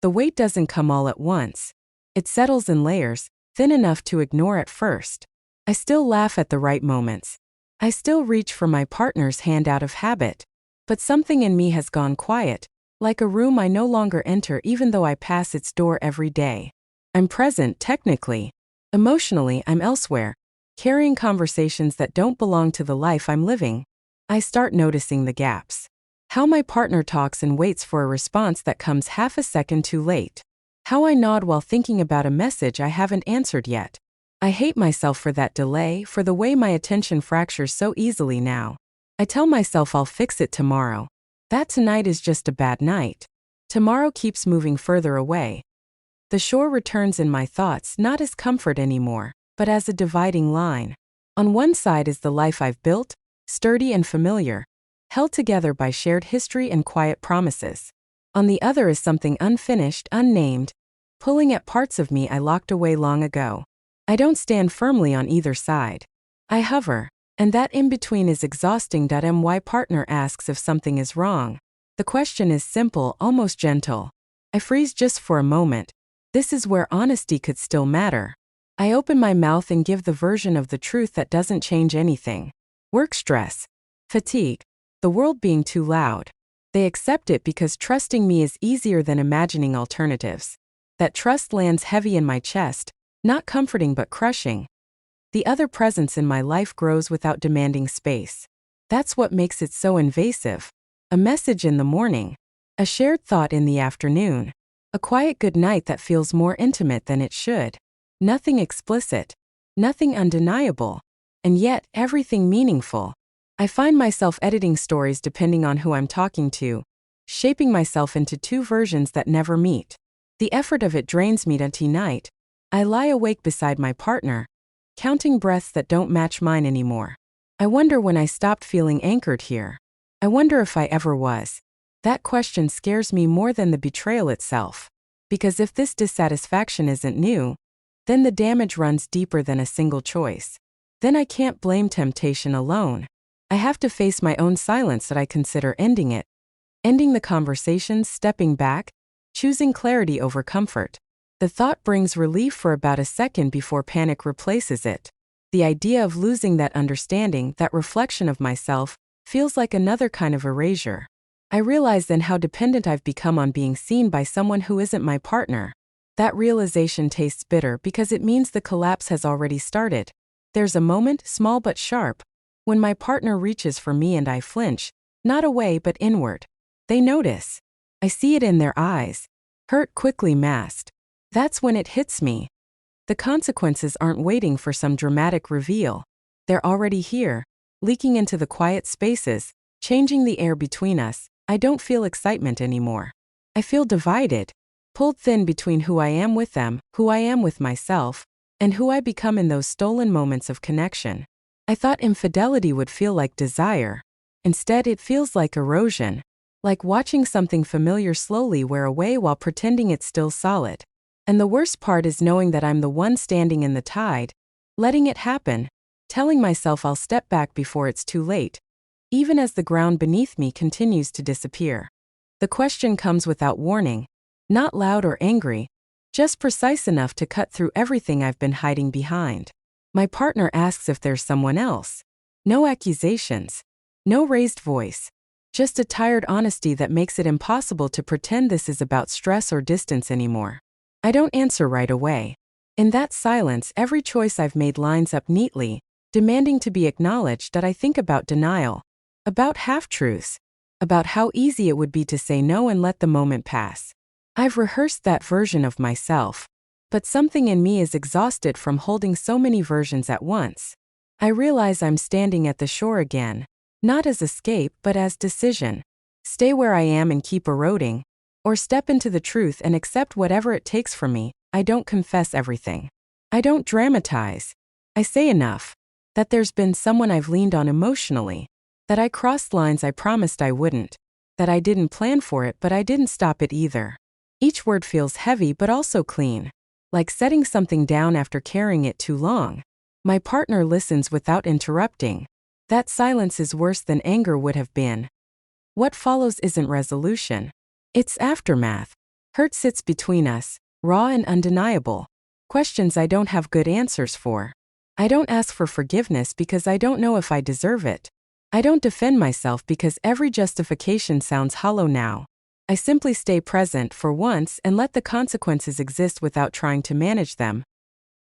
The weight doesn't come all at once. It settles in layers, thin enough to ignore at first. I still laugh at the right moments. I still reach for my partner's hand out of habit. But something in me has gone quiet, like a room I no longer enter even though I pass its door every day. I'm present, technically. Emotionally, I'm elsewhere, carrying conversations that don't belong to the life I'm living. I start noticing the gaps. How my partner talks and waits for a response that comes half a second too late. How I nod while thinking about a message I haven't answered yet. I hate myself for that delay, for the way my attention fractures so easily now. I tell myself I'll fix it tomorrow. That tonight is just a bad night. Tomorrow keeps moving further away. The shore returns in my thoughts not as comfort anymore, but as a dividing line. On one side is the life I've built, sturdy and familiar, held together by shared history and quiet promises. On the other is something unfinished, unnamed, pulling at parts of me I locked away long ago. I don't stand firmly on either side. I hover, and that in-between is exhausting. My partner asks if something is wrong. The question is simple, almost gentle. I freeze just for a moment. This is where honesty could still matter. I open my mouth and give the version of the truth that doesn't change anything. Work stress. Fatigue. The world being too loud. They accept it because trusting me is easier than imagining alternatives. That trust lands heavy in my chest, not comforting but crushing. The other presence in my life grows without demanding space. That's what makes it so invasive. A message in the morning. A shared thought in the afternoon. A quiet goodnight that feels more intimate than it should. Nothing explicit. Nothing undeniable. And yet, everything meaningful. I find myself editing stories depending on who I'm talking to, shaping myself into two versions that never meet. The effort of it drains me tonight. I lie awake beside my partner, counting breaths that don't match mine anymore. I wonder when I stopped feeling anchored here. I wonder if I ever was. That question scares me more than the betrayal itself. Because if this dissatisfaction isn't new, then the damage runs deeper than a single choice. Then I can't blame temptation alone. I have to face my own silence that I consider ending it. Ending the conversations, stepping back, choosing clarity over comfort. The thought brings relief for about a second before panic replaces it. The idea of losing that understanding, that reflection of myself, feels like another kind of erasure. I realize then how dependent I've become on being seen by someone who isn't my partner. That realization tastes bitter because it means the collapse has already started. There's a moment, small but sharp, when my partner reaches for me and I flinch, not away but inward. They notice. I see it in their eyes. Hurt quickly masked. That's when it hits me. The consequences aren't waiting for some dramatic reveal. They're already here, leaking into the quiet spaces, changing the air between us. I don't feel excitement anymore. I feel divided, pulled thin between who I am with them, who I am with myself, and who I become in those stolen moments of connection. I thought infidelity would feel like desire. Instead, it feels like erosion, like watching something familiar slowly wear away while pretending it's still solid. And the worst part is knowing that I'm the one standing in the tide, letting it happen, telling myself I'll step back before it's too late, even as the ground beneath me continues to disappear. The question comes without warning, not loud or angry, just precise enough to cut through everything I've been hiding behind. My partner asks if there's someone else. No accusations. No raised voice. Just a tired honesty that makes it impossible to pretend this is about stress or distance anymore. I don't answer right away. In that silence, every choice I've made lines up neatly, demanding to be acknowledged. That I think about denial, about half-truths, about how easy it would be to say no and let the moment pass. I've rehearsed that version of myself. But something in me is exhausted from holding so many versions at once. I realize I'm standing at the shore again, not as escape but as decision. Stay where I am and keep eroding, or step into the truth and accept whatever it takes from me. I don't confess everything. I don't dramatize. I say enough. That there's been someone I've leaned on emotionally. That I crossed lines I promised I wouldn't. That I didn't plan for it but I didn't stop it either. Each word feels heavy but also clean. Like setting something down after carrying it too long. My partner listens without interrupting. That silence is worse than anger would have been. What follows isn't resolution. It's aftermath. Hurt sits between us, raw and undeniable. Questions I don't have good answers for. I don't ask for forgiveness because I don't know if I deserve it. I don't defend myself because every justification sounds hollow now. I simply stay present for once and let the consequences exist without trying to manage them.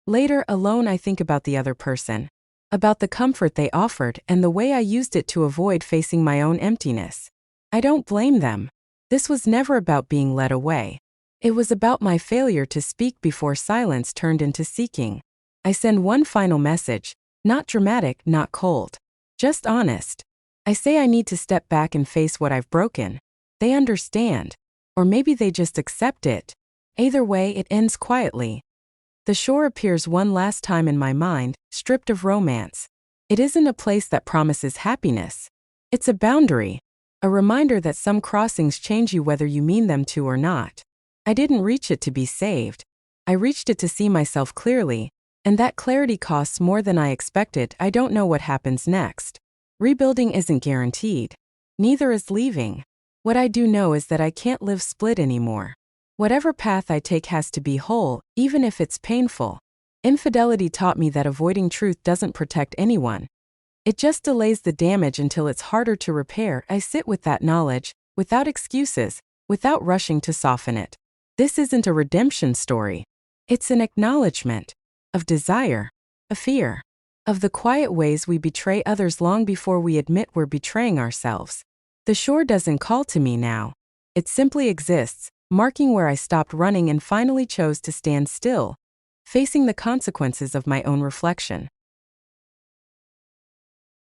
Later, alone, I think about the other person, about the comfort they offered and the way I used it to avoid facing my own emptiness. I don't blame them. This was never about being led away. It was about my failure to speak before silence turned into seeking. I send one final message, not dramatic, not cold, just honest. I say I need to step back and face what I've broken. They understand. Or maybe they just accept it. Either way, it ends quietly. The shore appears one last time in my mind, stripped of romance. It isn't a place that promises happiness. It's a boundary. A reminder that some crossings change you whether you mean them to or not. I didn't reach it to be saved. I reached it to see myself clearly, and that clarity costs more than I expected. I don't know what happens next. Rebuilding isn't guaranteed. Neither is leaving. What I do know is that I can't live split anymore. Whatever path I take has to be whole, even if it's painful. Infidelity taught me that avoiding truth doesn't protect anyone. It just delays the damage until it's harder to repair. I sit with that knowledge, without excuses, without rushing to soften it. This isn't a redemption story. It's an acknowledgement of desire, of fear, of the quiet ways we betray others long before we admit we're betraying ourselves. The shore doesn't call to me now. It simply exists, marking where I stopped running and finally chose to stand still, facing the consequences of my own reflection.